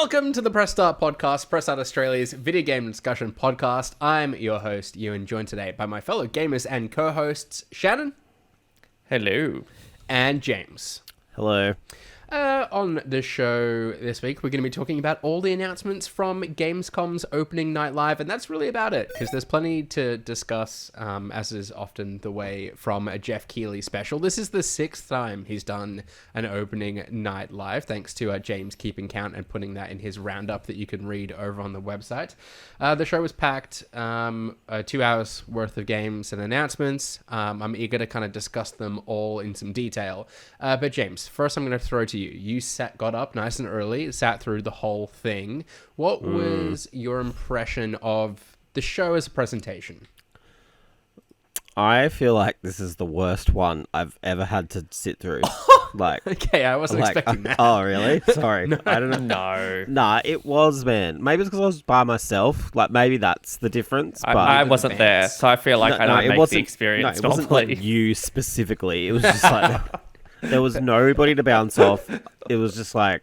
Welcome to the Press Start Podcast, Press Start Australia's video game discussion podcast. I'm your host, Ewan, joined today by my fellow gamers and co-hosts, Shannon. Hello. And James. Hello. On the show this week, we're going to be talking about all the announcements from Gamescom's opening night live, and that's really about it, because there's plenty to discuss, as is often the way from a Jeff Keighley special. This is the 6th time he's done an opening night live, thanks to James keeping count and putting that in his roundup that you can read over on the website. The show was packed, 2 hours worth of games and announcements. I'm eager to kind of discuss them all in some detail. But James, first I'm going to throw to you. You got up nice and early, sat through the whole thing. What was your impression of the show as a presentation? I feel like this is the worst one I've ever had to sit through. Okay, I wasn't expecting that. Oh, really? Sorry. No. I don't know. No. Nah, it was, man. Maybe it's because I was by myself. Like, maybe that's the difference. But I wasn't there, so I feel like I don't make the experience. No, it wasn't like you specifically. It was just like... There was nobody to bounce off. It was just like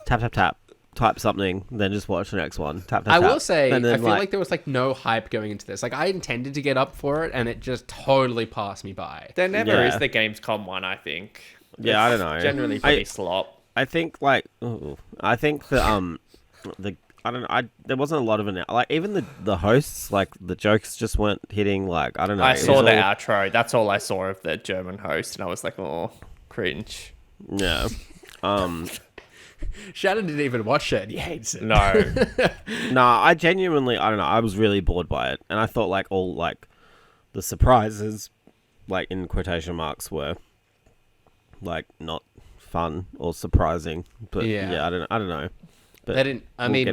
tap, tap, tap, type something, then just watch the next one. Tap, tap, I tap. will say, And then, I feel like there was like no hype going into this. Like I intended to get up for it, and it just totally passed me by. There never is the Gamescom one, I think. Yeah, I don't know. Generally pretty slop. I think like, I think that I don't know. There wasn't a lot of it. Like even the hosts, like the jokes just weren't hitting. Like I don't know. I saw the outro. That's all I saw of the German host, and I was like, oh, cringe. Yeah. Shannon didn't even watch it. He hates it. No. Nah, I genuinely, I don't know. I was really bored by it, and I thought like all like the surprises, like in quotation marks, were like not fun or surprising. But yeah, I don't know. But they didn't.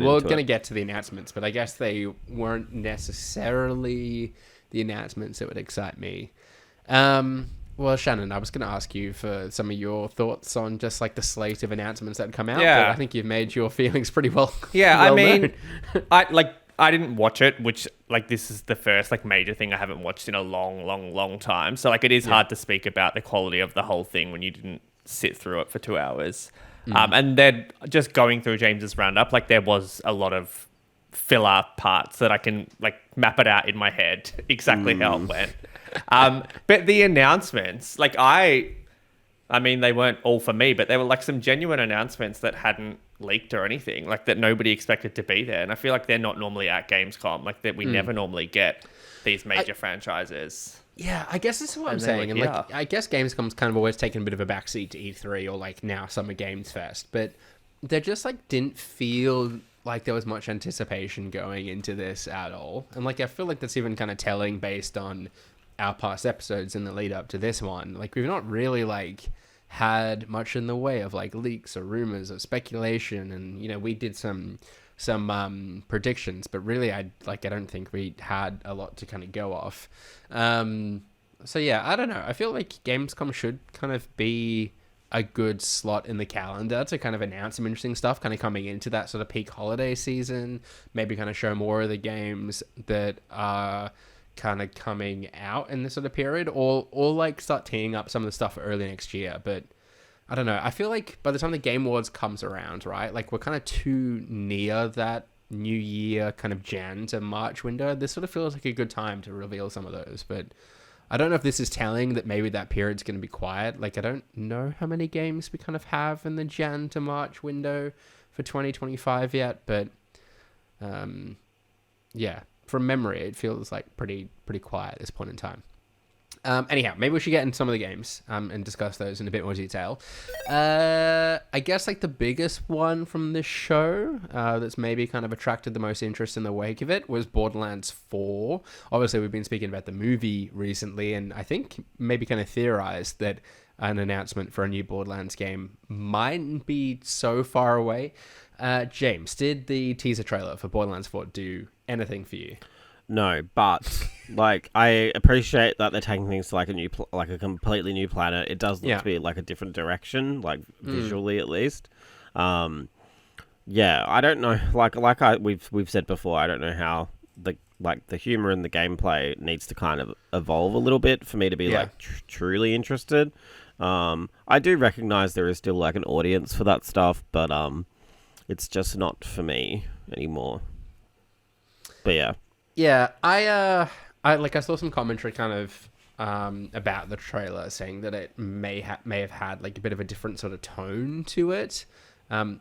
We're going to get to the announcements, but I guess they weren't necessarily the announcements that would excite me. Well, Shannon, I was going to ask you for some of your thoughts on just like the slate of announcements that come out. Yeah. But I think you've made your feelings pretty well. Yeah, well I mean, known. I didn't watch it, which like this is the first like major thing I haven't watched in a long time. So like it is hard to speak about the quality of the whole thing when you didn't sit through it for 2 hours. And then just going through James's roundup, like there was a lot of filler parts that I can like map it out in my head exactly how it went. But the announcements, like I mean, they weren't all for me, but they were like some genuine announcements that hadn't leaked or anything, like that nobody expected to be there. And I feel like they're not normally at Gamescom, like that we never normally get these major franchises. Yeah, I guess that's what I'm saying. And like, I guess Gamescom's kind of always taken a bit of a backseat to E3 or like now Summer Games Fest, but they just like didn't feel like there was much anticipation going into this at all. And like, I feel like that's even kind of telling based on our past episodes in the lead up to this one. Like we've not really like had much in the way of like leaks or rumors or speculation, and you know we did some predictions, but really I don't think we had a lot to kind of go off. So yeah, I don't know. I feel like Gamescom should kind of be a good slot in the calendar to kind of announce some interesting stuff kind of coming into that sort of peak holiday season, maybe kind of show more of the games that are kind of coming out in this sort of period, or like start teeing up some of the stuff for early next year. But I don't know. I feel like by the time the Game Awards comes around, right, like we're kind of too near that New Year kind of Jan to March window. This sort of feels like a good time to reveal some of those, but I don't know if this is telling that maybe that period's going to be quiet. Like I don't know how many games we kind of have in the Jan to March window for 2025 yet, but yeah, from memory, it feels like pretty quiet at this point in time. Anyhow, maybe we should get into some of the games and discuss those in a bit more detail. I guess like the biggest one from this show that's maybe kind of attracted the most interest in the wake of it was Borderlands 4. Obviously, we've been speaking about the movie recently, and I think maybe kind of theorized that an announcement for a new Borderlands game might be so far away. James, did the teaser trailer for Borderlands 4 do anything for you? No, but like I appreciate that they're taking things to like a new, like a completely new planet. It does look to be like a different direction, like visually at least. Yeah, I don't know. We've said before, I don't know how the humor and the gameplay needs to kind of evolve a little bit for me to be like truly interested. I do recognize there is still like an audience for that stuff, but it's just not for me anymore. But yeah. Yeah, I saw some commentary kind of about the trailer saying that it may have had like a bit of a different sort of tone to it.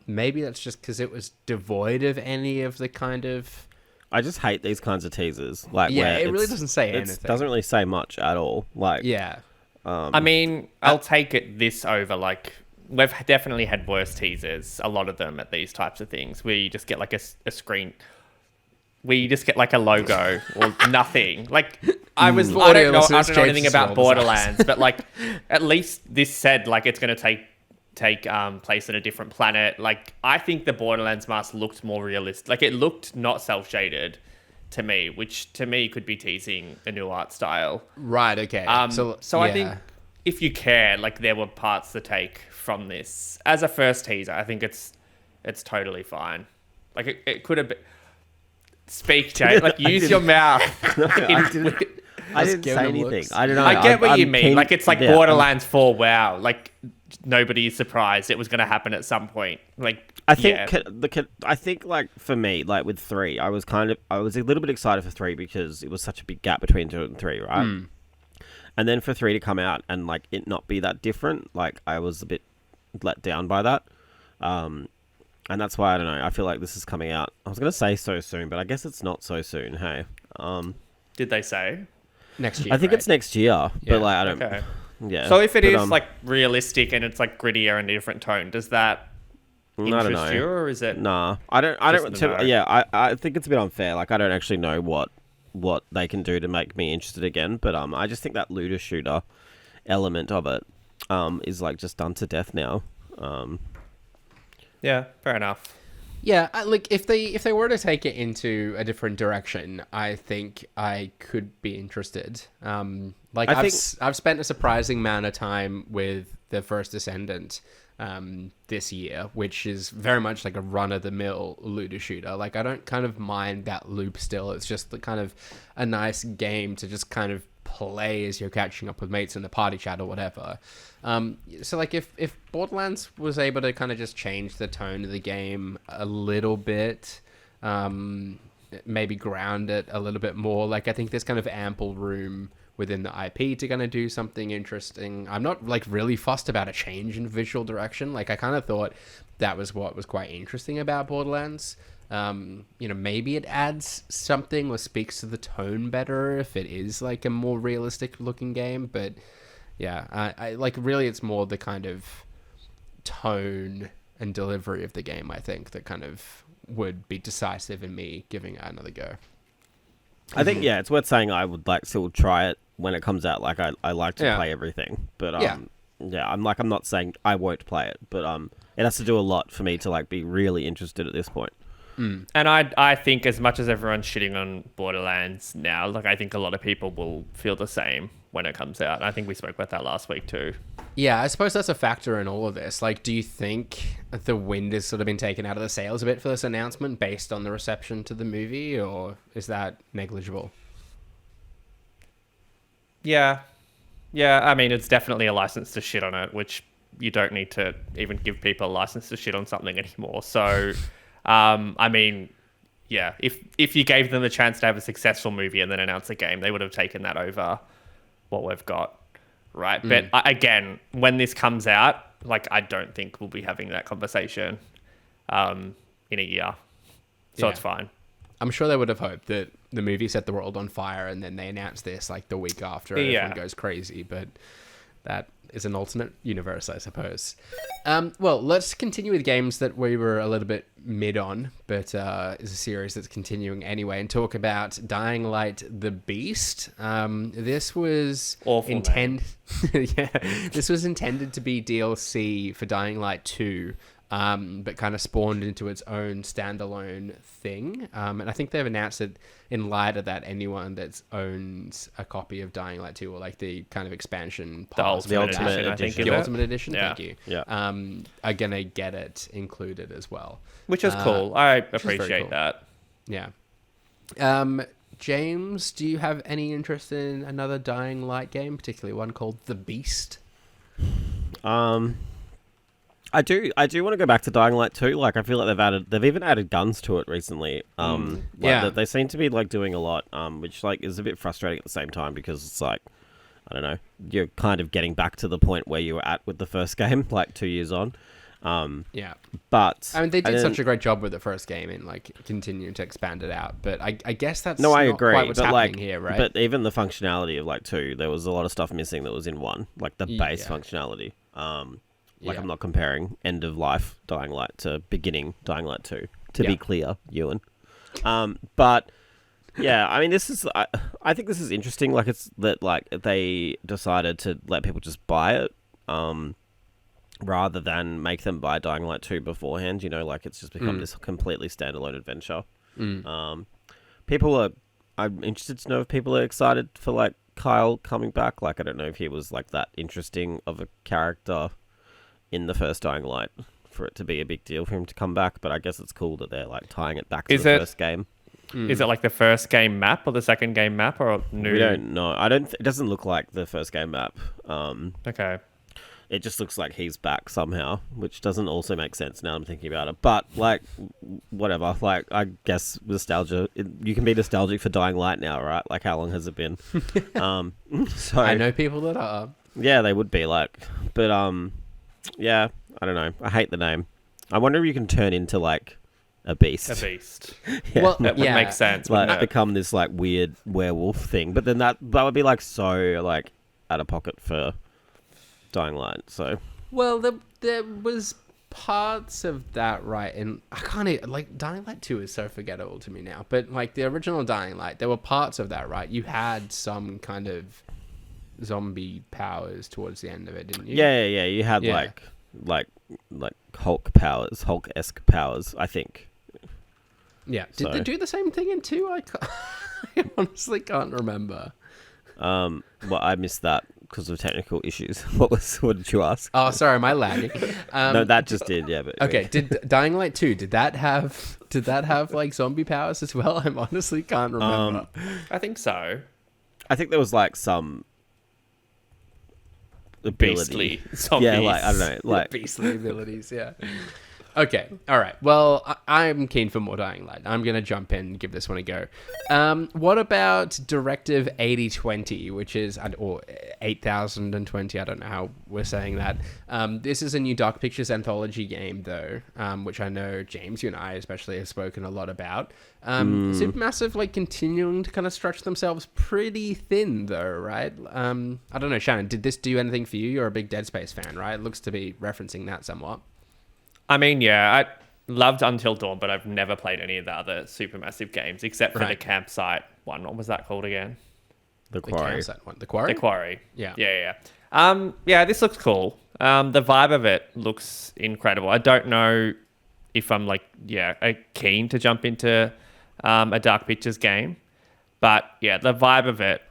Maybe that's just because it was devoid of any of the kind of... I just hate these kinds of teasers. Like, yeah, where it really doesn't say anything. It doesn't really say much at all. Like, yeah. I mean, I'll take it this over, like, we've definitely had worse teasers, a lot of them at these types of things, where you just get like a screen, where you just get like a logo or nothing. Like, I don't know anything about Borderlands, but like, at least this said like it's going to take place in a different planet. Like, I think the Borderlands mask looked more realistic. Like, it looked not self-shaded to me, which to me could be teasing a new art style. Right. Okay. So yeah. I think if you care, like, there were parts to take from this as a first teaser. I think it's totally fine. Like, it could have been. Speak, Jay. Like, use your mouth. I didn't say anything. I don't know. I get what you mean. Like, it's like Borderlands 4. Wow. Like, nobody's surprised it was going to happen at some point. Like, I think like for me, like with 3, I was a little bit excited for 3 because it was such a big gap between 2 and 3, right? And then for 3 to come out and like it not be that different, like I was a bit let down by that. And that's why, I don't know, I feel like this is coming out. I was going to say so soon, but I guess it's not so soon, hey. Did they say? Next year, I think it's next year, but like, I don't... Okay. Yeah. So if it is like realistic and it's like grittier and a different tone, does that interest you, or is it... Nah. I think it's a bit unfair. Like, I don't actually know what they can do to make me interested again, but I just think that looter shooter element of it is like just done to death now. Yeah, fair enough. Yeah, like if they were to take it into a different direction, I think I could be interested. I've spent a surprising amount of time with the First Descendant this year, which is very much like a run-of-the-mill looter shooter. Like, I don't kind of mind that loop still. It's just the kind of a nice game to just kind of play as you're catching up with mates in the party chat or whatever. So like if Borderlands was able to kind of just change the tone of the game a little bit, maybe ground it a little bit more, like I think there's kind of ample room within the IP to kind of do something interesting. I'm not like really fussed about a change in visual direction. Like, I kind of thought that was what was quite interesting about Borderlands. Maybe it adds something or speaks to the tone better if it is like a more realistic looking game. But yeah, I like, really it's more the kind of tone and delivery of the game, I think, that kind of would be decisive in me giving it another go. I think, yeah, it's worth saying I would like still try it when it comes out. Like, I like to play everything, but I'm not saying I won't play it, but it has to do a lot for me to like be really interested at this point. And I think, as much as everyone's shitting on Borderlands now, like, I think a lot of people will feel the same when it comes out. I think we spoke about that last week too. Yeah, I suppose that's a factor in all of this. Like, do you think the wind has sort of been taken out of the sails a bit for this announcement based on the reception to the movie, or is that negligible? Yeah. I mean, it's definitely a license to shit on it, which you don't need to even give people a license to shit on something anymore. So, I mean, yeah, if you gave them the chance to have a successful movie and then announce a game, they would have taken that over what we've got, right? But again, when this comes out, like, I don't think we'll be having that conversation in a year. So it's fine. I'm sure they would have hoped that the movie set the world on fire and then they announced this like the week after and everyone goes crazy, but that is an alternate universe, I suppose. Well, let's continue with games that we were a little bit mid on, but is a series that's continuing anyway, and talk about Dying Light the Beast. This was this was intended to be DLC for Dying Light 2. But kind of spawned into its own standalone thing. And I think they've announced that in light of that, anyone that owns a copy of Dying Light 2 or like the kind of expansion pass, the Ultimate Edition, the Ultimate Edition, yeah. thank you, yeah. Are going to get it included as well. Which is cool. I appreciate that. Yeah. James, do you have any interest in another Dying Light game, particularly one called The Beast? I do want to go back to Dying Light 2. Like, I feel like they've even added guns to it recently. They seem to be like doing a lot, which like is a bit frustrating at the same time because it's like, I don't know, you're kind of getting back to the point where you were at with the first game, like 2 years on. But I mean, they did such a great job with the first game and like continuing to expand it out. But I guess that's I not agree. quite what's but happening like, here, right? But even the functionality of like 2, there was a lot of stuff missing that was in 1, like the base functionality. I'm not comparing end of life Dying Light to beginning Dying Light 2. To be clear, Ewan. But yeah, I mean, I think this is interesting. Like, it's that like they decided to let people just buy it, rather than make them buy Dying Light 2 beforehand. You know, like it's just become this completely standalone adventure. I'm interested to know if people are excited for like Kyle coming back. Like, I don't know if he was like that interesting of a character in the first Dying Light for it to be a big deal for him to come back, but I guess it's cool that they're like tying it back to the first game. Is it like the first game map or the second game map or new? We don't know. It doesn't look like the first game map. Okay. It just looks like he's back somehow, which doesn't also make sense now I'm thinking about it. But like, whatever. Like, I guess nostalgia. You can be nostalgic for Dying Light now, right? Like, how long has it been? So I know people that are. Yeah, they would be like, but yeah, I don't know. I hate the name. I wonder if you can turn into like a beast. A beast. Yeah. Well, that would make sense. Like become this like weird werewolf thing. But then that would be like so like out of pocket for Dying Light. So there was parts of that, right? And I can't even, like, Dying Light 2 is so forgettable to me now. But like the original Dying Light, there were parts of that, right? You had some kind of zombie powers towards the end of it, didn't you? Yeah. You had like Hulk powers, Hulk-esque powers, I think. Yeah. Did they do the same thing in 2? I honestly can't remember. Well, I missed that because of technical issues. What did you ask? Oh, sorry, am I lagging? No, that just did, yeah. But okay, did Dying Light 2, did that have like zombie powers as well? I honestly can't remember. I think so. I think there was like some ability. Beastly zombies. Yeah, like, I don't know, like beastly abilities, yeah. Okay, all right. Well, I'm keen for more Dying Light. I'm going to jump in and give this one a go. What about Directive 8020, which is, or 8020, I don't know how we're saying that. This is a new Dark Pictures anthology game, though, which I know, James, you and I especially have spoken a lot about. Supermassive, like, continuing to kind of stretch themselves pretty thin, though, right? I don't know, Shannon, did this do anything for you? You're a big Dead Space fan, right? It looks to be referencing that somewhat. I mean, yeah, I loved Until Dawn, but I've never played any of the other Supermassive games except for the campsite one. What was that called again? The Quarry. Campsite one. The Quarry? The Quarry. Yeah. Yeah, this looks cool. The vibe of it looks incredible. I don't know if I'm like, keen to jump into a Dark Pictures game, but yeah, the vibe of it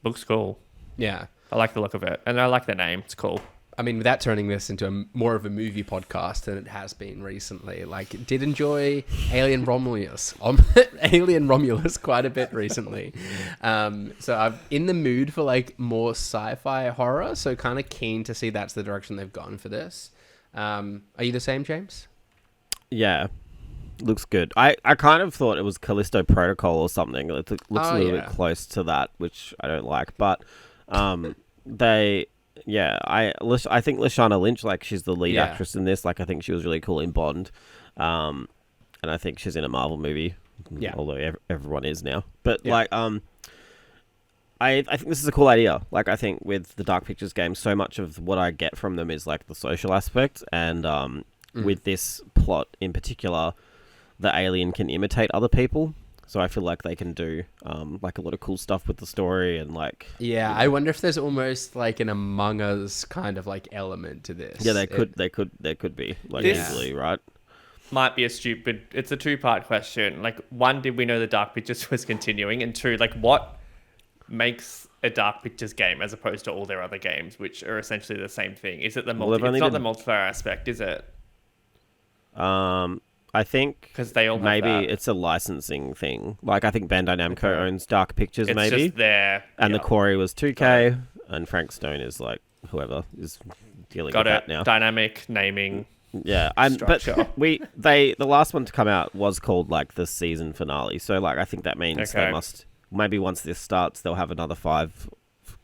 looks cool. Yeah. I like the look of it, and I like the name. It's cool. I mean, without turning this into more of a movie podcast than it has been recently, like, did enjoy Alien Romulus quite a bit recently. So I'm in the mood for like more sci-fi horror. So kind of keen to see that's the direction they've gone for this. Are you the same, James? Yeah, looks good. I kind of thought it was Callisto Protocol or something. It looks a little bit close to that, which I don't like. But Yeah, I think Lashana Lynch, like, she's the lead actress in this. Like, I think she was really cool in Bond, and I think she's in a Marvel movie. Yeah, although everyone is now. But like, I think this is a cool idea. Like, I think with the Dark Pictures games, so much of what I get from them is like the social aspect, and with this plot in particular, the alien can imitate other people. So I feel like they can do like a lot of cool stuff with the story and like... Yeah, I wonder if there's almost like an Among Us kind of like element to this. Yeah, there could be, like, easily, right? Might be it's a two-part question. Like, one, did we know the Dark Pictures was continuing? And two, like, what makes a Dark Pictures game as opposed to all their other games, which are essentially the same thing? Is it the it's not the multiplayer aspect, is it? I think because they all maybe have that. It's a licensing thing. Like, I think Bandai Namco owns Dark Pictures, it's maybe. Just there, and the Quarry was 2K, and Frank Stone is like whoever is dealing Got with it. that now. Dynamic naming. Yeah, but the last one to come out was called like the season finale. So like I think that means they must maybe once this starts they'll have another 5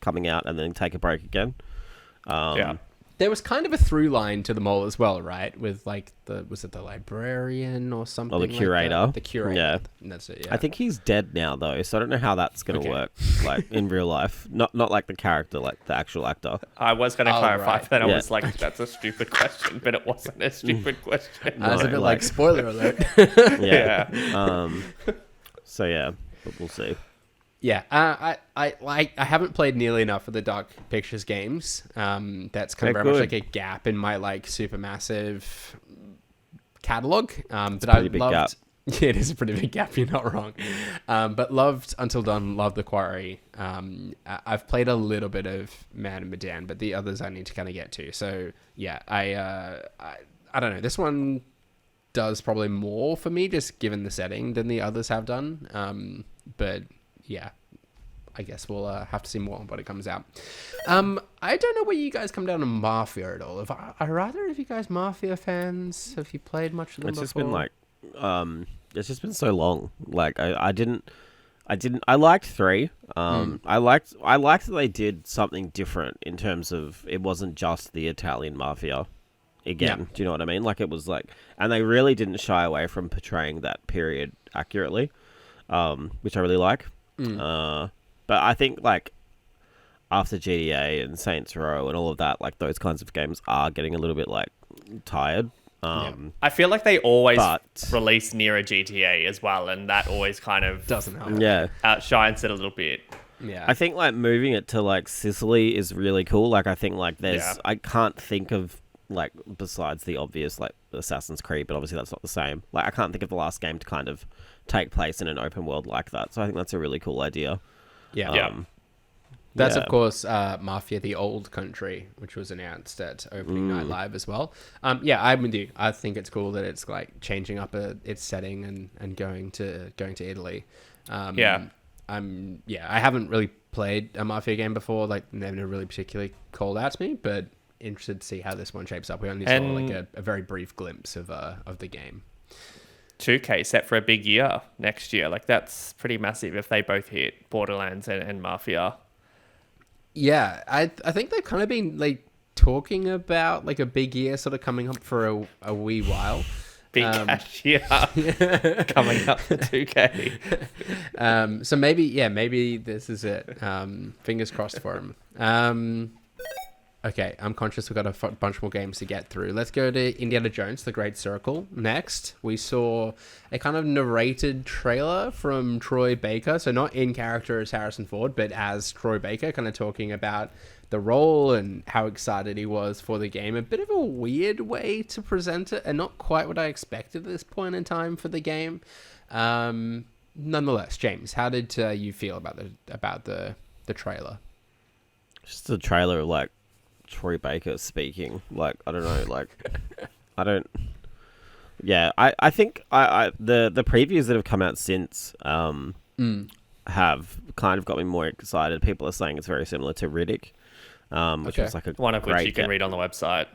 coming out and then take a break again. There was kind of a through line to them all as well, right? With like was it the librarian or something? Or the curator. Like the curator. Yeah. That's it. Yeah. I think he's dead now though, so I don't know how that's gonna work. Like in real life, not like the character, like the actual actor. I was going to clarify, but then I was like, that's a stupid question, but it wasn't a stupid question. I was a bit like spoiler alert. Yeah. So yeah, but we'll see. Yeah, I haven't played nearly enough of the Dark Pictures games. That's kind of very much like a gap in my like super massive catalog. But I loved. Gap. Yeah, it is a pretty big gap. You're not wrong. But loved Until Dawn. Loved The Quarry. I've played a little bit of Man and Medan, but the others I need to kind of get to. So yeah, I don't know. This one does probably more for me, just given the setting, than the others have done. But yeah, I guess we'll have to see more when it comes out. I don't know where you guys come down to Mafia at all. Are either of you guys Mafia fans? Have you played much of them before? Just been like, it's just been so long. Like I liked 3. I liked that they did something different in terms of it wasn't just the Italian Mafia. Again, do you know what I mean? Like it was like, and they really didn't shy away from portraying that period accurately, which I really like. But I think like after GTA and Saints Row and all of that, like those kinds of games are getting a little bit like tired. I feel like they always release near a GTA as well, and that always kind of doesn't help. Yeah, outshines it a little bit. Yeah, I think like moving it to like Sicily is really cool. Like I think like I can't think of like besides the obvious like Assassin's Creed, but obviously that's not the same. Like I can't think of the last game to kind of take place in an open world like that. So I think that's a really cool idea. Yeah. That's, of course, Mafia, the Old Country, which was announced at opening night live as well. I'm with you. I think it's cool that it's like changing up its setting and going to Italy. I haven't really played a Mafia game before. Like, never really particularly called out to me, but interested to see how this one shapes up. We only saw like a very brief glimpse of the game. 2K set for a big year next year. Like that's pretty massive if they both hit Borderlands and Mafia. Yeah, I think they've kind of been like talking about like a big year sort of coming up for a wee while. Big cash year coming up for 2K. So maybe this is it. Fingers crossed for them. Okay, I'm conscious we've got a bunch more games to get through. Let's go to Indiana Jones, The Great Circle. Next, we saw a kind of narrated trailer from Troy Baker. So not in character as Harrison Ford, but as Troy Baker, kind of talking about the role and how excited he was for the game. A bit of a weird way to present it, and not quite what I expected at this point in time for the game. Nonetheless, James, how did you feel about the trailer? Just the trailer, like, Troy Baker speaking, like I don't know, like I don't. Yeah, I think the previews that have come out since have kind of got me more excited. People are saying it's very similar to Riddick, which is like one of which you can read on the website.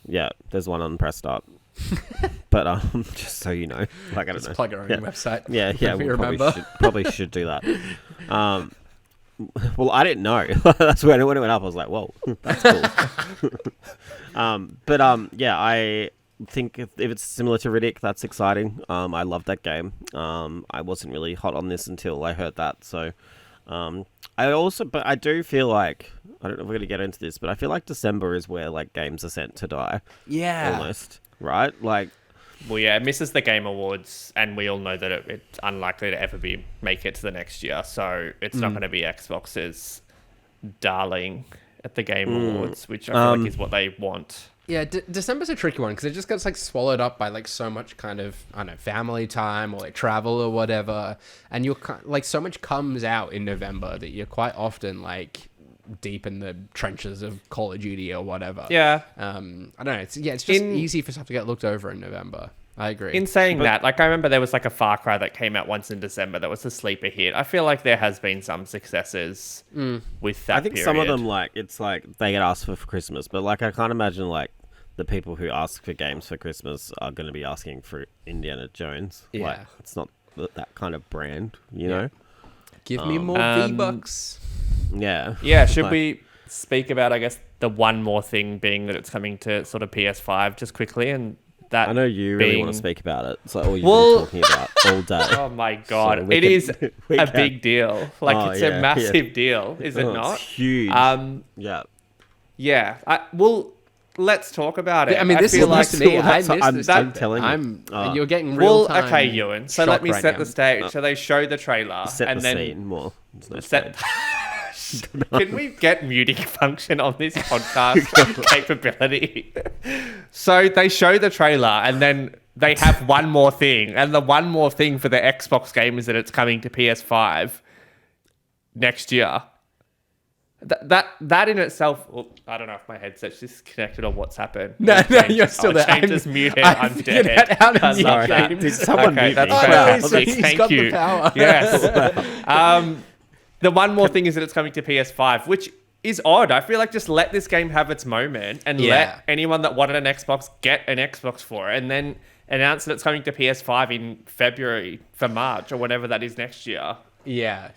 Yeah, there's one on Press Start. But just so you know, like I don't know, plug our own website. Yeah, we probably should do that. Well, I didn't know. That's when it went up. I was like, "Whoa, that's cool." I think if it's similar to Riddick, that's exciting. I love that game. I wasn't really hot on this until I heard that. So, but I do feel like I don't know if we're gonna get into this, but I feel like December is where like games are sent to die. Yeah, almost right. Like, well, yeah, it misses the Game Awards, and we all know that it's unlikely to ever make it to the next year. So it's not going to be Xbox's darling at the Game Awards, which I feel like is what they want. Yeah, December's a tricky one because it just gets like swallowed up by like so much kind of family time or like travel or whatever, and you're like so much comes out in November that you're quite often like deep in the trenches of Call of Duty or whatever. Yeah. I don't know. It's just easy for stuff to get looked over in November. I agree. In saying that, like I remember there was like a Far Cry that came out once in December that was a sleeper hit. I feel like there has been some successes with that. I think some of them, like, it's like they get asked for Christmas, but like I can't imagine like the people who ask for games for Christmas are going to be asking for Indiana Jones. Yeah. Like, it's not that kind of brand, you know? Give me more V-Bucks. Yeah. Yeah, should we speak about, I guess, the one more thing being that it's coming to sort of PS5 just quickly, and that I know you really want to speak about it. It's like all you've been talking about all day. Oh my god, So it is a big deal. Like it's a massive deal, is it not? It's huge. Yeah. Well, let's talk about it. I mean, this feel is news to me. I missed this. I'm telling you. You're getting real time. Okay, Ewan. So let me set the stage. So they show the trailer Set and the then scene more. Can we get muting function on this podcast capability? So they show the trailer and then they have one more thing. And the one more thing for the Xbox game is that it's coming to PS5 next year. That in itself, I don't know if my headset's disconnected or what's happened. No, you're still there. I'm just muted. I'm dead. Sorry. Did someone mute me? That's fantastic. He's Thank got you. the power. Yes. The one more thing is that it's coming to PS5, which is odd. I feel like just let this game have its moment and let anyone that wanted an Xbox get an Xbox for it, and then announce that it's coming to PS5 in February for March or whenever that is next year. Yeah.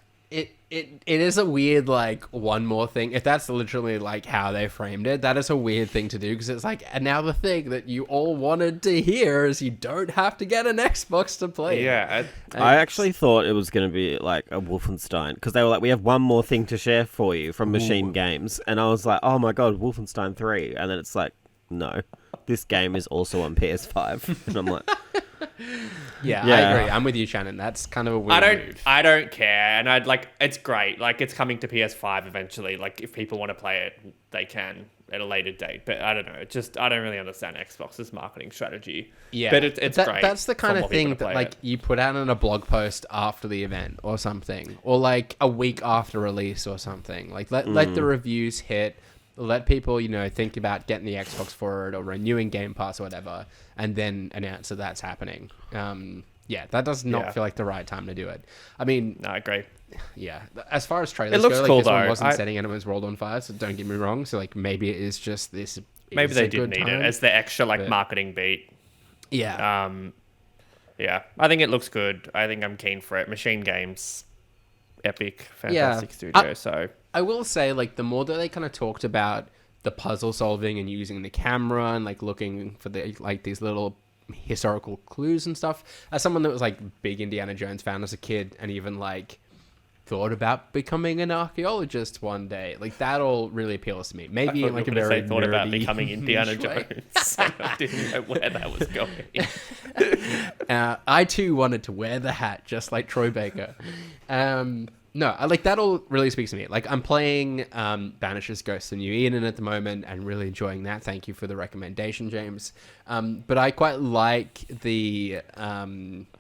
It is a weird, like, one more thing. If that's literally, like, how they framed it, that is a weird thing to do, because it's like, and now the thing that you all wanted to hear is you don't have to get an Xbox to play. Yeah. I actually thought it was going to be, like, a Wolfenstein, because they were like, we have one more thing to share for you from Machine Games, and I was like, oh my god, Wolfenstein 3, and then it's like, no, this game is also on PS5, and I'm like... Yeah, I agree. I'm with you, Shannon. That's kind of a weird move. I don't care, and I'd like it's great. Like it's coming to PS5 eventually. Like if people want to play it, they can at a later date. But I don't know. I don't really understand Xbox's marketing strategy. Yeah, but it's great. That's the kind of thing that like you put out in a blog post after the event or something, or like a week after release or something. Like let the reviews hit. Let people, think about getting the Xbox for it or renewing Game Pass or whatever, and then announce that that's happening. That does not feel like the right time to do it. I mean... No, I agree. Yeah. As far as trailers go, like, cool, this one wasn't setting anyone's world on fire, so don't get me wrong. So, like, maybe it is just this... Maybe they did need it as the extra, marketing beat. Yeah. Yeah. I think it looks good. I think I'm keen for it. Machine Games... Epic, fantastic studio. So I will say, like, the more that they kind of talked about the puzzle solving and using the camera and like looking for the these little historical clues and stuff, as someone that was like big Indiana Jones fan as a kid and even like thought about becoming an archaeologist one day, like that all really appeals to me. Maybe like a very thought about nerdy becoming Indiana Jones. I didn't know where that was going. I too wanted to wear the hat just like Troy Baker. No, I like that all really speaks to me. Like I'm playing Banish's Ghost of New Eden at the moment and really enjoying that. Thank you for the recommendation, James. But I quite like the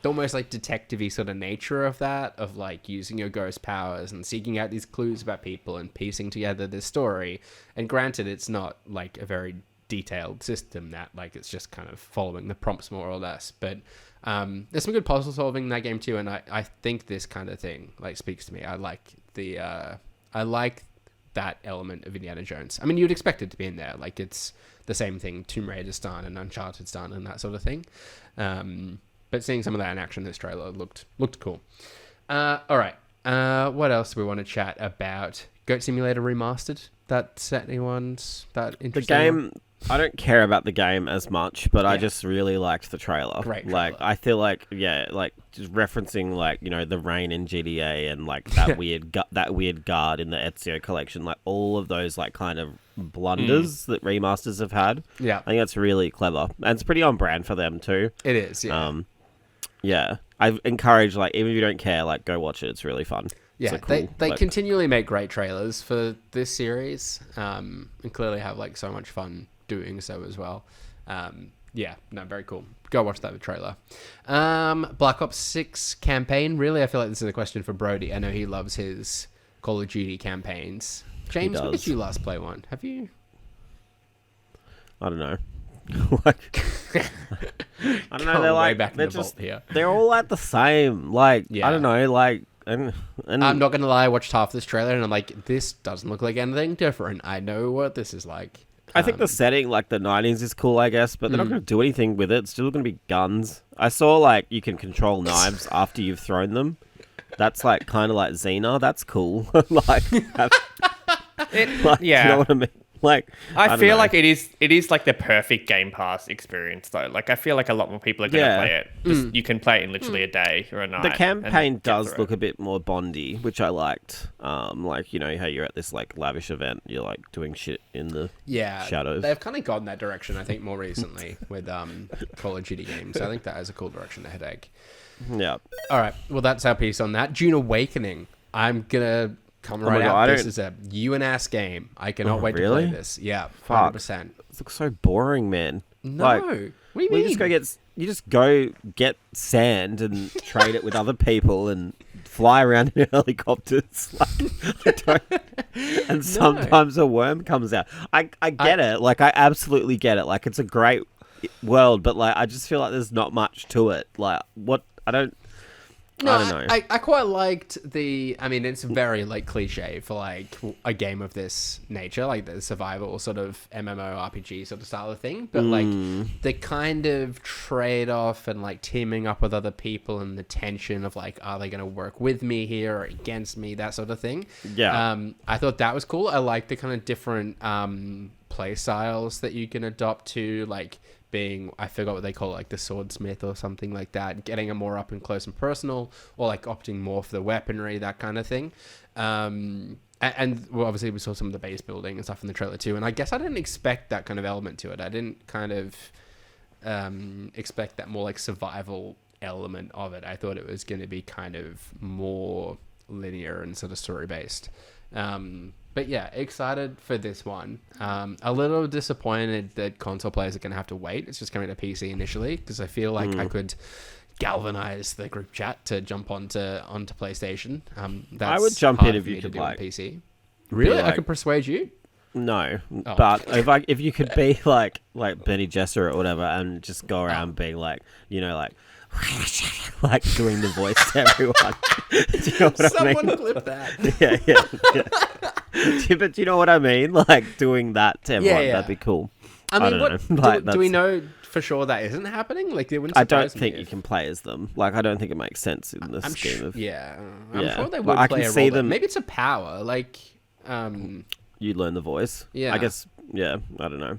almost like detective-y sort of nature of that, of like using your ghost powers and seeking out these clues about people and piecing together this story. And granted, it's not like a very detailed system that like it's just kind of following the prompts more or less, but there's some good puzzle solving in that game too, and I think this kind of thing like speaks to me. I like that element of Indiana Jones. I mean, you'd expect it to be in there, like it's the same thing Tomb Raider's done and Uncharted's done and that sort of thing, but seeing some of that in action in this trailer looked cool. All right, what else do we want to chat about? Goat Simulator Remastered, that set anyone's that interesting? The game, I don't care about the game as much, but I just really liked the trailer. Great trailer. Like, I feel like, like just referencing like, the rain in GTA and like that weird guard in the Ezio collection, like all of those like kind of blunders that remasters have had. Yeah. I think that's really clever. And it's pretty on brand for them too. It is, yeah. Yeah. I've encouraged, like, even if you don't care, like, go watch it. It's really fun. Yeah, cool, they continually make great trailers for this series, and clearly have like so much fun doing so as well. Very cool. Go watch that trailer. Black Ops 6 campaign. Really, I feel like this is a question for Brody. I know he loves his Call of Duty campaigns. James, when did you last play one? Have you? I don't know. Like, I don't know. They're like they're all like the same. Like I don't know. Like and I'm not gonna lie. I watched half this trailer and I'm like, this doesn't look like anything different. I know what this is like. I think the setting, like the 90s, is cool, I guess, but they're not going to do anything with it. It's still going to be guns. I saw, like, you can control knives after you've thrown them. That's, like, kind of like Xena. That's cool. Like, you know what I mean? Like, I feel like it is like the perfect Game Pass experience, though. Like, I feel like a lot more people are going to play it. Just, you can play it in literally a day or a night. The campaign does look a bit more Bondy, which I liked. Like, you know, how you're at this, like, lavish event. You're, like, doing shit in the shadows. They've kind of gone that direction, I think, more recently with Call of Duty games. So I think that is a cool direction to headache. Yeah. All right. Well, that's our piece on that. Dune Awakening. I'm going to... Come right out. This is a you-and-ass game. I cannot wait to play this. Yeah, 100%. It looks so boring, man. No. Like, what do you mean? You just go get sand and trade it with other people and fly around in helicopters. And sometimes a worm comes out. I get it. Like, I absolutely get it. Like, it's a great world, but, like, I just feel like there's not much to it. Like, I don't know. I quite liked I mean, it's very, like, cliche for, like, a game of this nature, like the survival sort of MMORPG sort of style of thing. But, like, the kind of trade-off and, like, teaming up with other people and the tension of, like, are they going to work with me here or against me, that sort of thing. Yeah. I thought that was cool. I like the kind of different play styles that you can adopt to, like, being, I forgot what they call it, like the swordsmith or something like that, getting a more up and close and personal, or like opting more for the weaponry, that kind of thing. And well, obviously we saw some of the base building and stuff in the trailer too, and I guess I didn't expect that kind of element to it. I didn't kind of expect that more like survival element of it. I thought it was going to be kind of more linear and sort of story based. But yeah, excited for this one. A little disappointed that console players are going to have to wait. It's just coming to PC initially, because I feel like I could galvanize the group chat to jump onto PlayStation. I would jump in if you could, like, PC. Really? I could persuade you? No, but if you could be like Benny Jesser or whatever, and just go around being like, you know, like doing the voice to everyone. Do you know what Someone I mean? clip that. Yeah. But do you know what I mean? Like doing that to everyone, that'd be cool. I mean, don't know. Do we know for sure that isn't happening? Like, it wouldn't I don't surprise me think you can play as them. Like, I don't think it makes sense in this scheme of. I'm sure they would I play can a see role. them. Maybe it's a power. Like, you learn the voice. Yeah. I guess. Yeah. I don't know.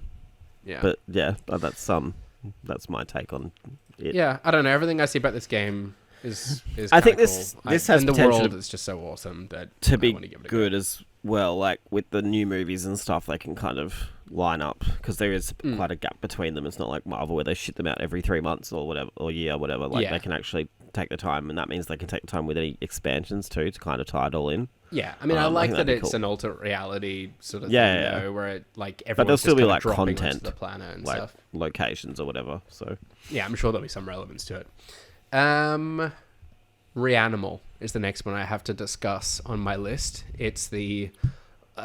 Yeah. But yeah, that's my take on it. Yeah, I don't know. Everything I see about this game is I think cool. this has and the potential world is just so awesome that to I be want to give it a good go. as well. Like with the new movies and stuff, they can kind of line up because there is quite a gap between them. It's not like Marvel where they shit them out every 3 months or whatever, or year, or whatever. Like they can actually take the time, and that means they can take the time with any expansions too to kind of tie it all in. Yeah, I mean, I like that it's cool. an alternate reality sort of thing, though, where it, like, everyone's but there'll still be like dropping content, onto the planet and like stuff, locations or whatever. So yeah, I'm sure there'll be some relevance to it. Reanimal is the next one I have to discuss on my list. It's the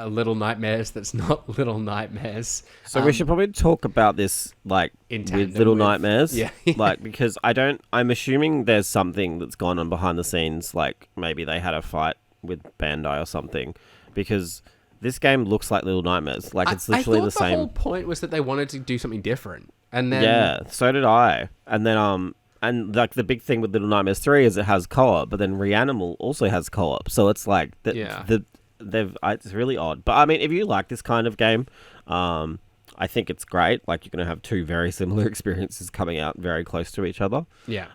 Little Nightmares that's not Little Nightmares. So we should probably talk about this, like, with Little Nightmares. Yeah. Like, because I'm assuming there's something that's gone on behind the scenes, like maybe they had a fight with Bandai or something, because this game looks like Little Nightmares. Like, it's literally the same. The whole point was that they wanted to do something different. And then... Yeah, so did I. And then, and like the big thing with Little Nightmares 3 is it has co-op, but then Reanimal also has co-op. So it's like, it's really odd. But I mean, if you like this kind of game, I think it's great. Like, you're going to have two very similar experiences coming out very close to each other. Yeah.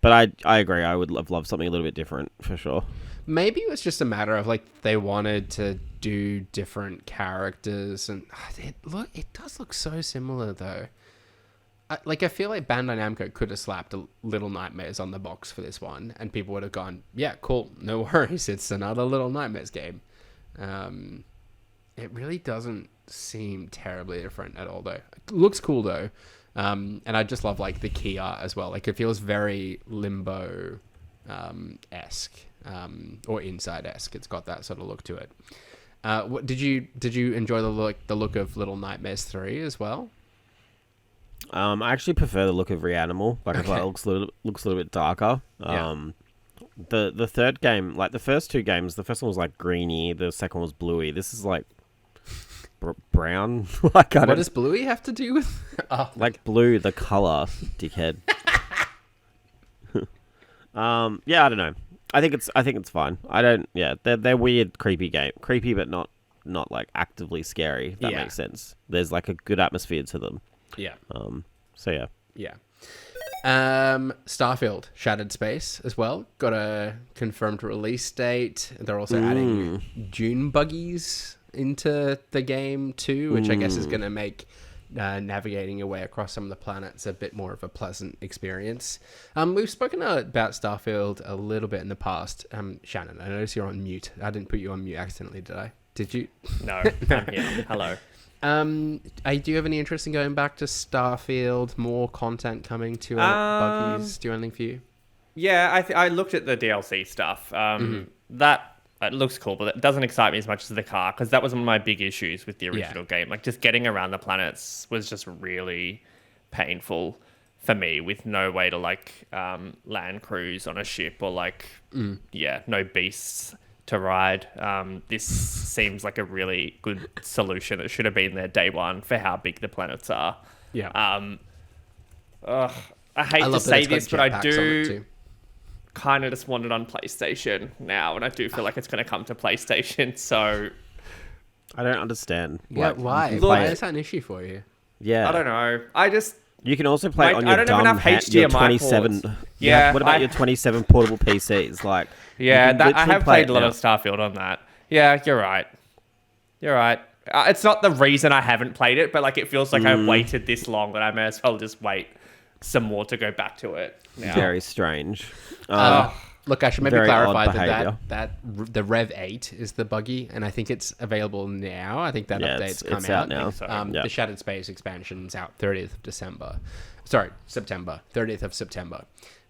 But I agree. I would love something a little bit different for sure. Maybe it was just a matter of, like, they wanted to do different characters, and it does look so similar though. I feel like Bandai Namco could have slapped a Little Nightmares on the box for this one, and people would have gone, yeah, cool, no worries, it's another Little Nightmares game. It really doesn't seem terribly different at all, though. It looks cool, though. And I just love, like, the key art as well. Like, it feels very Limbo esque, or Inside-esque. It's got that sort of look to it. Did you enjoy the look of Little Nightmares 3 as well? I actually prefer the look of Reanimal. Like, I thought it looks a little bit darker. The third game, like the first two games, the first one was like greeny, the second one was bluey. This is like brown. Like, what does bluey have to do with? Like blue, the color, dickhead. Yeah, I don't know. I think it's fine. I don't. Yeah, they're weird, creepy but not like actively scary. If that makes sense. There's like a good atmosphere to them. Yeah. So yeah. Yeah. Starfield, Shattered Space as well. Got a confirmed release date. They're also adding dune buggies into the game too, which I guess is going to make navigating your way across some of the planets a bit more of a pleasant experience. We've spoken about Starfield a little bit in the past. Shannon, I notice you're on mute. I didn't put you on mute accidentally, did I? Did you? No, I'm here. Hello. Do you have any interest in going back to Starfield? More content coming to it? Buggies do anything for you? Yeah, I looked at the DLC stuff. That it looks cool, but it doesn't excite me as much as the car, because that was one of my big issues with the original game. Like, just getting around the planets was just really painful for me, with no way to like land cruise on a ship, or like no beasts to ride. This seems like a really good solution. It should have been there day one for how big the planets are. Yeah. I hate to say this, but I do kind of just want it on PlayStation now, and I do feel like it's going to come to PlayStation. So I don't understand. Yeah, why? Why is that an issue for you? Yeah, I don't know. You can also play it on your HDMI 27. ports. Yeah. What about your 27 portable PCs? Like, yeah, I have played a lot of Starfield on that. Yeah, you're right. It's not the reason I haven't played it, but like, it feels like I've waited this long that I may as well just wait some more to go back to it now. Very strange. Look, I should maybe clarify that the Rev 8 is the buggy, and I think it's available now. I think that update's come out now. So. The Shattered Space expansion's out 30th of December. Sorry, September. 30th of September.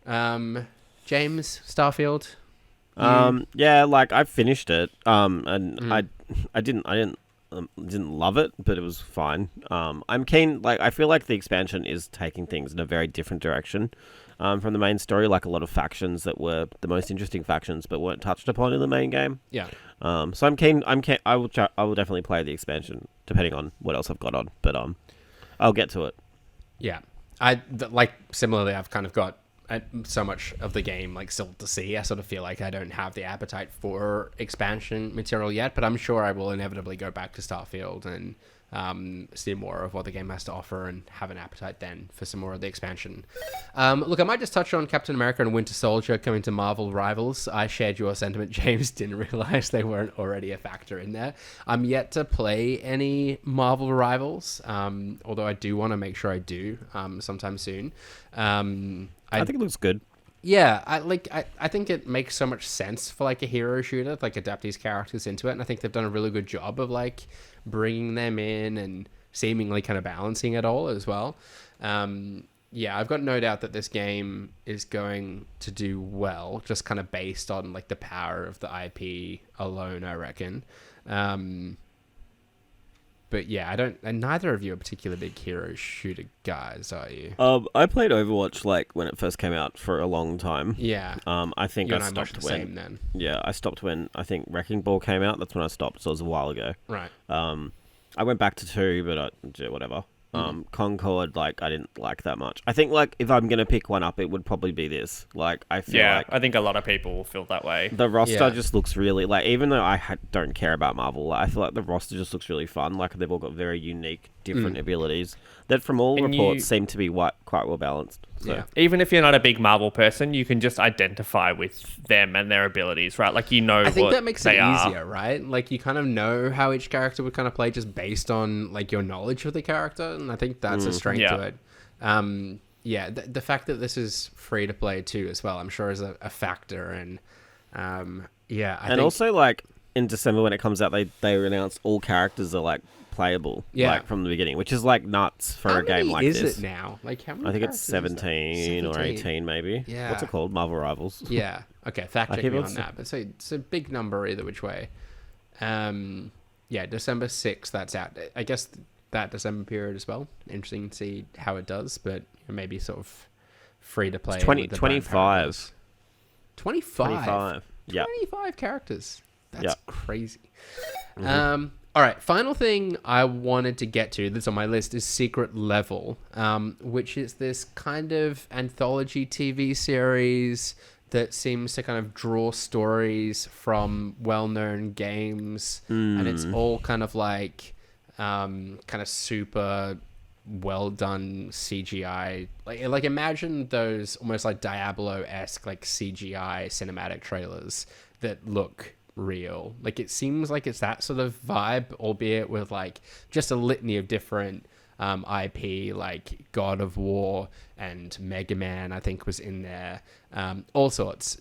James, Starfield? Yeah, like, I finished it. And I didn't love it, but it was fine. I'm keen. Like, I feel like the expansion is taking things in a very different direction from the main story. Like, a lot of factions that were the most interesting factions, but weren't touched upon in the main game. Yeah. So I'm keen. I will definitely play the expansion, depending on what else I've got on. But I'll get to it. Yeah. Similarly, I've kind of got so much of the game like still to see. I sort of feel like I don't have the appetite for expansion material yet, but I'm sure I will inevitably go back to Starfield and see more of what the game has to offer and have an appetite then for some more of the expansion. Look, I might just touch on Captain America and Winter Soldier coming to Marvel Rivals. I shared your sentiment, James. Didn't realize they weren't already a factor in there. I'm yet to play any Marvel Rivals, although I do want to make sure I do sometime soon. I think it looks good. Yeah, I think it makes so much sense for like a hero shooter, like adapt these characters into it, and I think they've done a really good job of like bringing them in and seemingly kind of balancing it all as well. Yeah, I've got no doubt that this game is going to do well, just kind of based on like the power of the IP alone, I reckon. But yeah, and neither of you are particularly big hero shooter guys, are you? I played Overwatch like when it first came out for a long time. Yeah. I think I stopped when. Then. Yeah, I stopped when I think Wrecking Ball came out. That's when I stopped. So it was a while ago. Right. I went back to 2, but whatever. Concord, like, I didn't like that much. I think, like, if I'm going to pick one up, it would probably be this. Like, I feel like... I think a lot of people will feel that way. The roster just looks really... Like, even though I don't care about Marvel, I feel like the roster just looks really fun. Like, they've all got very unique, different abilities that, from all reports, seem to be quite well balanced. So. Yeah. Even if you're not a big Marvel person, you can just identify with them and their abilities, right? Like, I think that makes it easier, right? Like, you kind of know how each character would kind of play just based on, like, your knowledge of the character, and I think that's a strength to it. The fact that this is free to play too as well, I'm sure is a factor, and I think also, like, in December when it comes out, they announce all characters are, like, playable, like, from the beginning, which is like nuts for a game like this. How many is it now? Like, how many? I think it's 17 or 18, maybe. Yeah. What's it called? Marvel Rivals. Yeah. Okay. Fact check me on that. But so it's a big number either which way. December 6th. That's out. I guess that December period as well. Interesting to see how it does, but maybe sort of free to play. 25. 25. Yeah. 25 characters. That's crazy. Mm-hmm. All right. Final thing I wanted to get to that's on my list is Secret Level, which is this kind of anthology TV series that seems to kind of draw stories from well-known games, and it's all kind of like kind of super well-done CGI. Like imagine those almost like Diablo-esque like CGI cinematic trailers that look real. Like it seems like it's that sort of vibe, albeit with like just a litany of different IP, like God of War and Mega Man I think was in there, all sorts.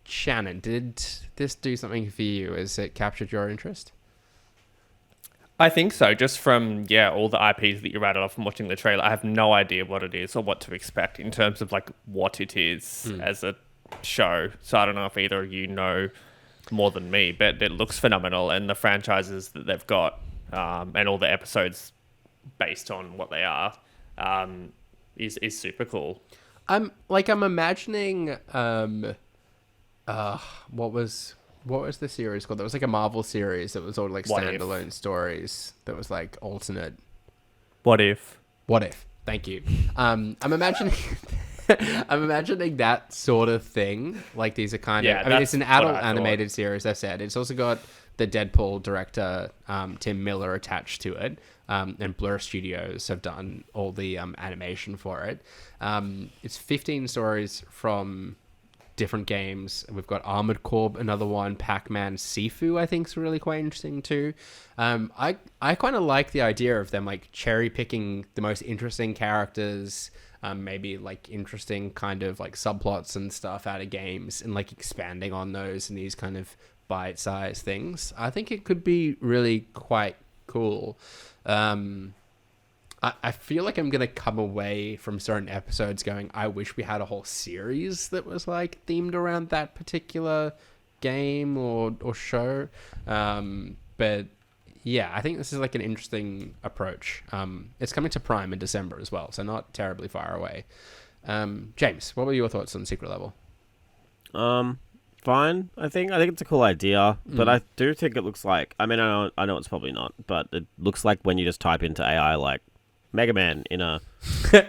Shannon, did this do something for you? Has it captured your interest? I think so. Just from all the IPs that you rattled off from watching the trailer, I have no idea what it is or what to expect in terms of like what it is as a show. So I don't know if either of you know more than me, but it looks phenomenal, and the franchises that they've got and all the episodes based on what they are is super cool. I'm imagining what was the series called? That was like a Marvel series that was all like standalone stories that was like alternate. What if? Thank you. I'm imagining I'm imagining that sort of thing. Like these are kind of, I mean, it's an adult animated series, I said. It's also got the Deadpool director, Tim Miller, attached to it. And Blur Studios have done all the animation for it. It's 15 stories from different games. We've got Armored Corp, another one, Pac-Man, Sifu, I think is really quite interesting too. I kind of like the idea of them like cherry picking the most interesting characters, maybe like interesting kind of like subplots and stuff out of games, and like expanding on those in these kind of bite-sized things. I think it could be really quite cool. I feel like I'm gonna come away from certain episodes going, I wish we had a whole series that was like themed around that particular game or show. But yeah, I think this is like an interesting approach. It's coming to Prime in December as well, so not terribly far away. James, what were your thoughts on Secret Level? Fine. I think it's a cool idea, but I do think it looks like, I mean, I know it's probably not, but it looks like when you just type into AI like Mega Man in a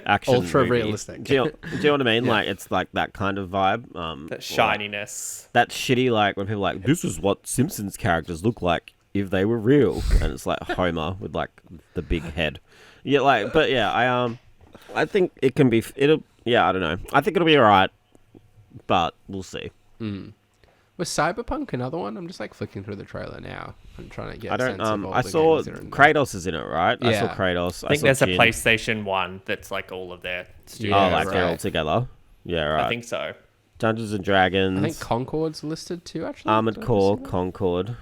action ultra movie. realistic. Do you know what I mean? Yeah. Like it's like that kind of vibe. That shininess. That shitty like when people are like, this is what Simpsons characters look like if they were real, and it's like Homer with like the big head. Yeah, like, but yeah, I think it can be. I don't know. I think it'll be alright, but we'll see. Was Cyberpunk another one? I'm just like flicking through the trailer now. I'm trying to get. I don't. I saw Kratos is in it, right? Yeah. I saw Kratos. I think there's a PlayStation 1 that's like all of their studios. Oh, like they're all together. Yeah, right. I think so. Dungeons and Dragons. I think Concord's listed too. Actually, Armored Core, Concord.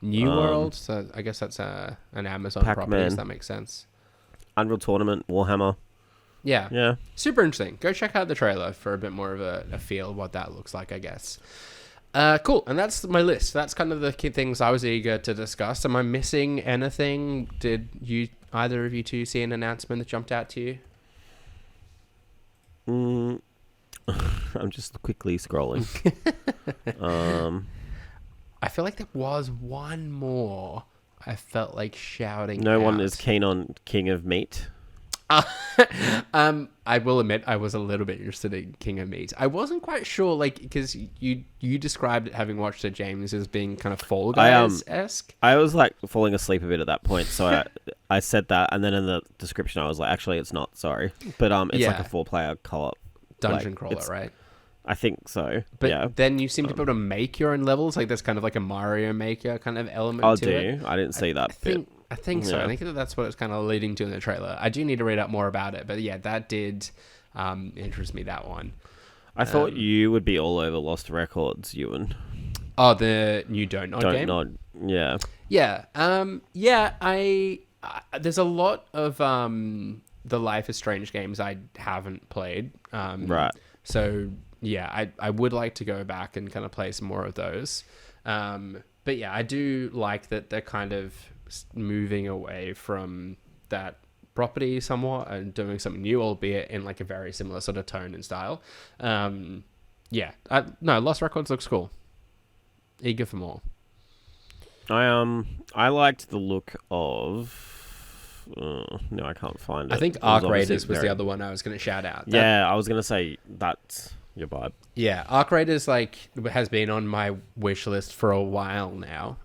New World. So I guess that's an Amazon property. So that makes sense. Unreal Tournament, Warhammer. Yeah. Super interesting. Go check out the trailer for a bit more of a feel of what that looks like, I guess. Cool. And that's my list. That's kind of the key things I was eager to discuss. Am I missing anything? Did either of you two see an announcement that jumped out to you? I'm just quickly scrolling. I feel like there was one more. I felt like shouting. No one is keen on King of Meat. I will admit I was a little bit interested in King of Meat. I wasn't quite sure, like, because you described it, having watched it, James, as being kind of Fall Guys-esque. I was like falling asleep a bit at that point, so I said that, and then in the description I was like, actually, it's not. Sorry, but it's like a 4-player co-op dungeon crawler, right? I think so. But then you seem to be able to make your own levels. Like there's kind of like a Mario Maker kind of element to it. I didn't see that bit. I think so. I think that's what it's kind of leading to in the trailer. I do need to read up more about it, but yeah, that did interest me, that one. I thought you would be all over Lost Records, Ewan. Oh, the new Don't Nod game? Don't Nod, yeah. Yeah. There's a lot of the Life is Strange games I haven't played. Right. So, yeah, I would like to go back and kind of play some more of those. But yeah, I do like that they're kind of moving away from that property somewhat and doing something new, albeit in like a very similar sort of tone and style. No, Lost Records looks cool. Eager for more. I liked the look of. No, I can't find it. I think Arc Raiders was the other one I was going to shout out. I was going to say that's your vibe. Yeah, Arc Raiders has been on my wish list for a while now.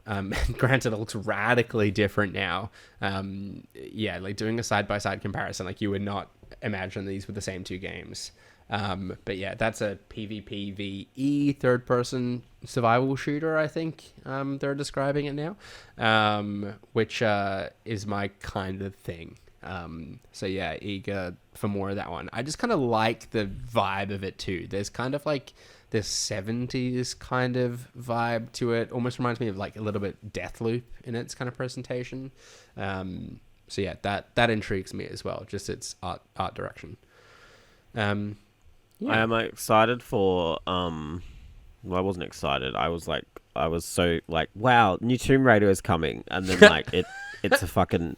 Granted, it looks radically different now. Like doing a side-by-side comparison, like you would not imagine these were the same two games. But yeah, that's a PvPvE third-person survival shooter, I think they're describing it now, which is my kind of thing. So yeah, eager for more of that one. I just kind of like the vibe of it too. There's kind of like this 70s kind of vibe to it. Almost reminds me of like a little bit Deathloop in its kind of presentation. So yeah, that intrigues me as well. Just its art direction. Yeah. I am excited for well, I wasn't excited. I was so like, wow, new Tomb Raider is coming, and then like it's a fucking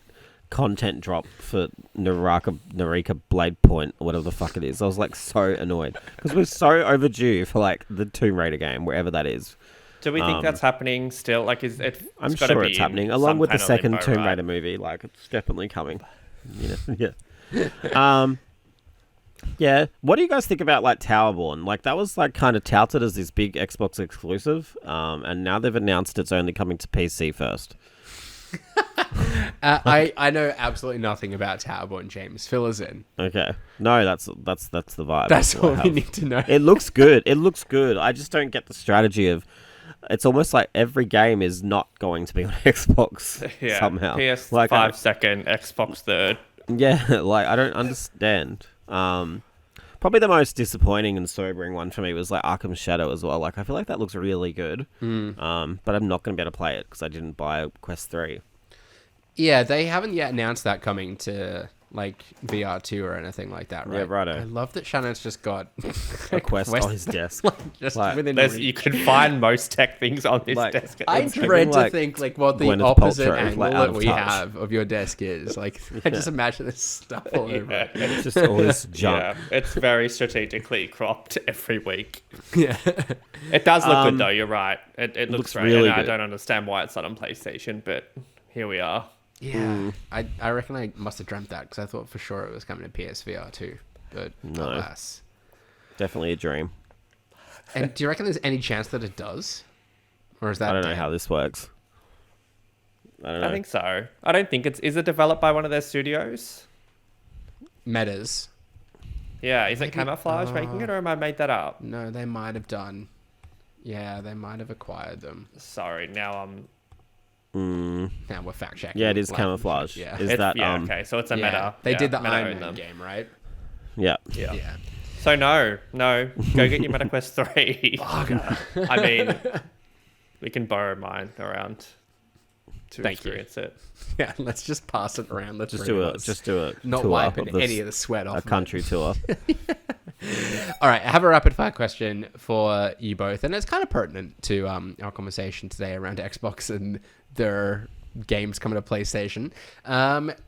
content drop for Narika Blade Point or whatever the fuck it is. I was like so annoyed because we're so overdue for like the Tomb Raider game, wherever that is. Do we think that's happening still? Like, is it? I'm sure it's happening, along with the second Tomb Raider movie. Like, it's definitely coming. You know, yeah. Yeah. What do you guys think about like Towerborn? Like, that was like kind of touted as this big Xbox exclusive, and now they've announced it's only coming to PC first. I know absolutely nothing about Towerborn, James. Fill us in. Okay. No, that's the vibe. That's all we need to know. It looks good. I just don't get the strategy of. It's almost like every game is not going to be on Xbox somehow. PS like 5-second, Xbox third. Yeah, like I don't understand. Probably the most disappointing and sobering one for me was like Arkham Shadow as well. Like I feel like that looks really good. But I'm not going to be able to play it because I didn't buy Quest 3. Yeah, they haven't yet announced that coming to like VR2 or anything like that, right? Yeah, righto. I love that Shannon's just got a Quest on his desk. You can find most tech things on his desk. I dread to think like what the opposite angle that we have of your desk is. Like, I just imagine this stuff all over it. It's just all this junk. Yeah, it's very strategically cropped every week. Yeah. It does look good though, you're right. It looks great. Really and good. I don't understand why it's not on PlayStation, but here we are. Yeah, I reckon I must have dreamt that because I thought for sure it was coming to PSVR too, but alas. Definitely a dream. And do you reckon there's any chance that it does? Or is that I don't know how this works. I don't know. I think so. I don't think is it developed by one of their studios? Metas. Yeah, is it Camouflage making it, or am I made that up? No, they might have done. Yeah, they might have acquired them. Sorry, now I'm... Now we're fact checking. Yeah, it is Camouflage. Yeah. Okay, so it's a Meta. They did the Meta Iron Man game, right? Yeah. So no, go get your Meta Quest 3. I mean, we can borrow mine around to experience it. Yeah, let's just pass it around. Let's just do it. Not tour wiping any of the sweat off. A country tour. All right, I have a rapid fire question for you both, and it's kind of pertinent to our conversation today around Xbox and their games coming to PlayStation.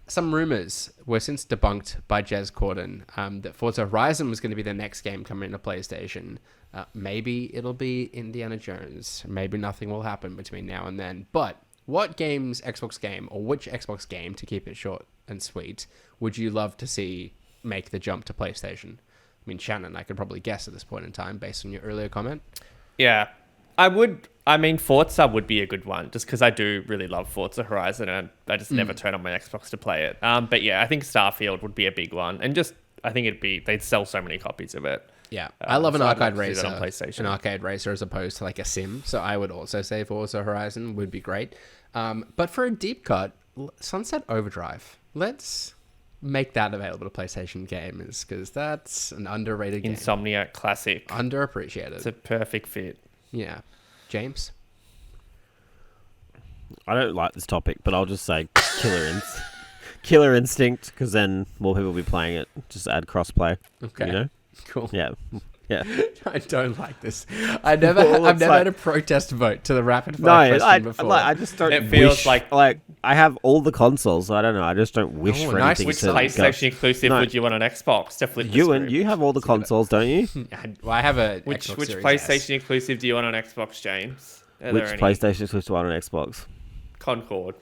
Some rumors were since debunked by Jez Corden that Forza Horizon was going to be the next game coming to PlayStation. Maybe it'll be Indiana Jones. Maybe nothing will happen between now and then. But what Xbox game, or which Xbox game, to keep it short and sweet, would you love to see make the jump to PlayStation? I mean, Shannon, I could probably guess at this point in time based on your earlier comment. Yeah, I would. I mean, Forza would be a good one, just because I do really love Forza Horizon, and I just never turn on my Xbox to play it. But yeah, I think Starfield would be a big one, and just I think they'd sell so many copies of it. Yeah, I love an arcade racer on PlayStation. An arcade racer as opposed to like a sim. So I would also say Forza Horizon would be great. But for a deep cut, Sunset Overdrive. Let's make that available to PlayStation gamers, because that's an underrated game. Insomniac classic. Underappreciated. It's a perfect fit. Yeah. James? I don't like this topic, but I'll just say Killer Instinct, because then more people will be playing it. Just add crossplay. Okay. You know? Cool. Yeah. Yeah. I don't like this. I've never had a protest vote to the rapid fire question before. I just don't. It feels wish, like I have all the consoles, so I don't know. I just don't wish for nice. anything which to PlayStation go. exclusive would you want on Xbox to flip the Ewan, script? you have all the consoles, don't you? Well, I have a Which Xbox Series PlayStation S. exclusive do you want on Xbox, James? Are Which there any? PlayStation exclusive one on Xbox? Concord.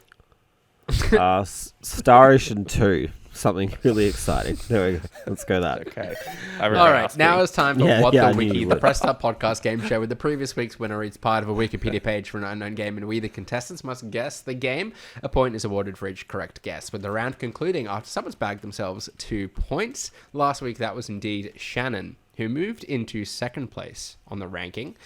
Star Ocean 2. Something really exciting. There we go. Let's go that. Okay. All right, now it's time for What I the knew Wiki, you the would. pressed up podcast game show with the previous week's winner reads part of a Wikipedia page for an unknown game, and we, the contestants, must guess the game. A point is awarded for each correct guess, with the round concluding after someone's bagged themselves 2 points. Last week, that was indeed Shannon, who moved into second place on the ranking.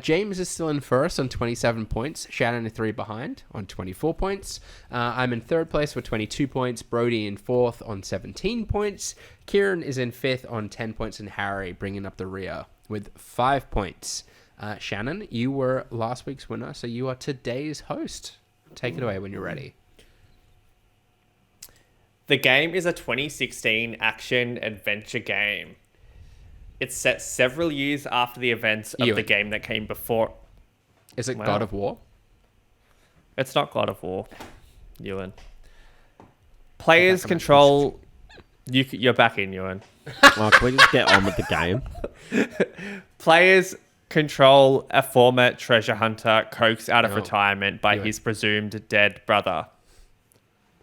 James is still in first on 27 points. Shannon is 3 behind on 24 points. I'm in third place with 22 points. Brody in fourth on 17 points. Kieran is in fifth on 10 points, and Harry bringing up the rear with 5 points. Shannon, you were last week's winner, so you are today's host. Take it away when you're ready. The game is a 2016 action-adventure game. It's set several years after the events of the game that came before. Is it God of War? It's not God of War, Ewan. Players control... You're back in, Ewan. Well, can we just get on with the game? Players control a former treasure hunter coaxed out of retirement by his presumed dead brother.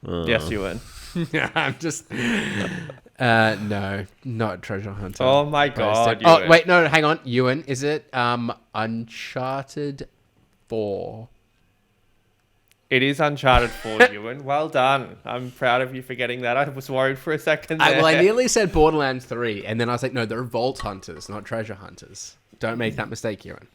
Yes, Ewan. I'm just... no, not Treasure Hunter. Oh my god. Oh, wait, no, hang on. Ewan, is it Uncharted 4? It is Uncharted 4, Ewan. Well done. I'm proud of you for getting that. I was worried for a second there. I nearly said Borderlands 3, and then I was like, no, they're Vault Hunters, not Treasure Hunters. Don't make that mistake, Ewan.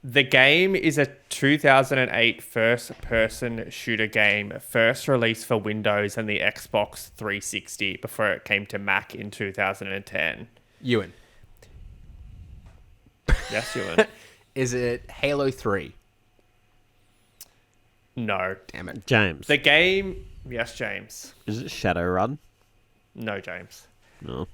The game is a 2008 first-person shooter game, first released for Windows and the Xbox 360 before it came to Mac in 2010. Ewan. Yes, Ewan. Is it Halo 3? No. Damn it. James. The game... Yes, James. Is it Shadowrun? No, James. No.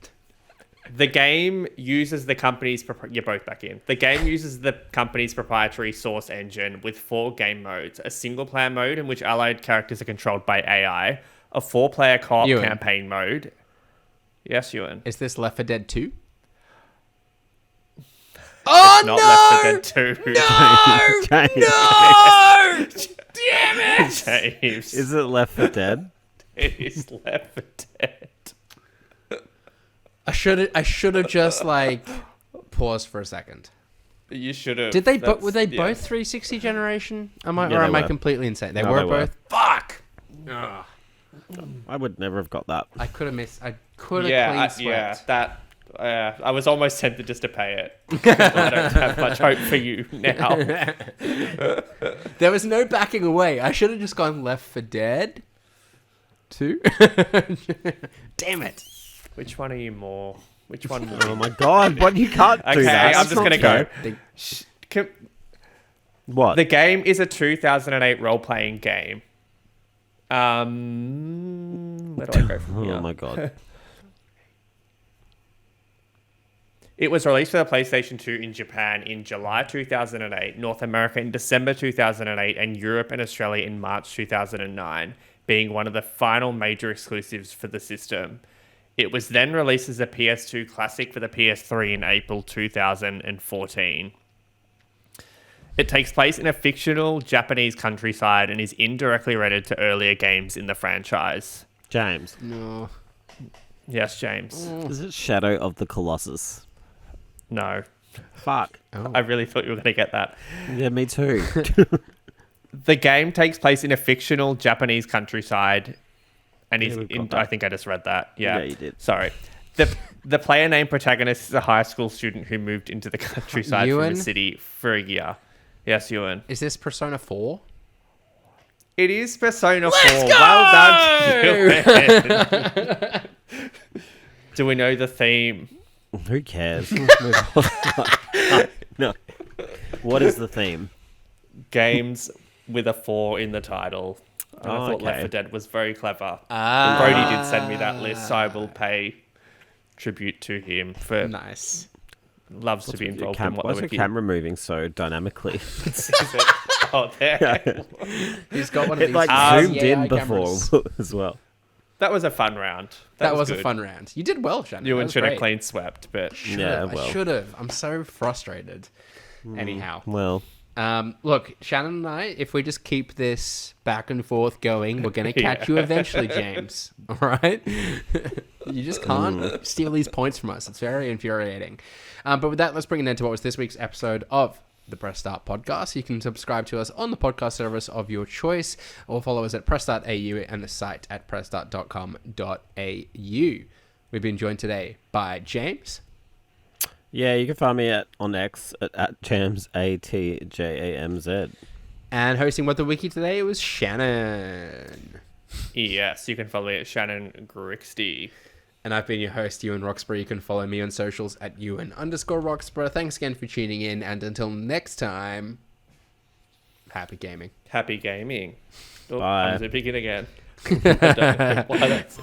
The game uses the company's... You're both back in. The game uses the company's proprietary Source engine with 4 game modes. A single-player mode in which allied characters are controlled by AI. A 4-player co-op campaign mode. Yes, Ewan. Is this Left 4 Dead 2? Oh, no! Not Left 4 Dead 2. No! James. No! Damn it! James. Is it Left 4 Dead? It is Left 4 Dead. I should have just paused for a second. You should have. Did they? Were they both 360 generation? Am I were. completely insane? They No, were they were. both. Fuck. Ugh. I would never have got that. I could have missed. I could have clean swept. That. I was almost tempted just to pay it. I don't have much hope for you now. There was no backing away. I should have just gone Left 4 Dead 2. Damn it. Which one are you more? Which one? Oh my god! What, you can't do Okay, that. I'm just gonna go. What? The game is a 2008 role-playing game. Where do I go from here? Oh my god! It was released for the PlayStation 2 in Japan in July 2008, North America in December 2008, and Europe and Australia in March 2009, being one of the final major exclusives for the system. It was then released as a PS2 classic for the PS3 in April 2014. It takes place in a fictional Japanese countryside and is indirectly related to earlier games in the franchise. James. No. Yes, James. Is it Shadow of the Colossus? No. Fuck. Oh. I really thought you were going to get that. Yeah, me too. The game takes place in a fictional Japanese countryside and is I think I just read that. Yeah, you did. Sorry. The player named protagonist is a high school student who moved into the countryside from the city for a year. Yes, Ewan. Is this Persona 4? It is Persona 4. Let's go! Well done, Ewan. Do we know the theme? Who cares? No. What is the theme? Games with a 4 in the title. And I thought okay. Left 4 Dead was very clever. Brody did send me that list, so I will pay tribute to him for Nice. loves to be involved in what Why's the your Wiki. camera moving so dynamically? Is it? Oh, there. He's got one of It these like zoomed AI in before cameras. as well. That was a fun round. That was a good. fun round. You did well, Shannon. You That was should have great. clean swept, but Yeah, well. I should have. I'm so frustrated. Anyhow. Well, Look, Shannon and I, if we just keep this back and forth going, we're going to catch you eventually, James. All right? You just can't steal these points from us. It's very infuriating. But with that, let's bring it into what was this week's episode of the Press Start podcast. You can subscribe to us on the podcast service of your choice or follow us at press.au and the site at press.com.au. We've been joined today by James. yeah, you can find me on X at Jams, ATJAMZ. And hosting What the Wiki today, it was Shannon. yes, you can follow me at Shannon Grixty. And I've been your host, Ewan Roxburgh. You can follow me on socials at Ewan_Roxburgh. Thanks again for tuning in. And until next time, happy gaming. Happy gaming. Oh, Bye. I'm zipping it again. I don't know why that's...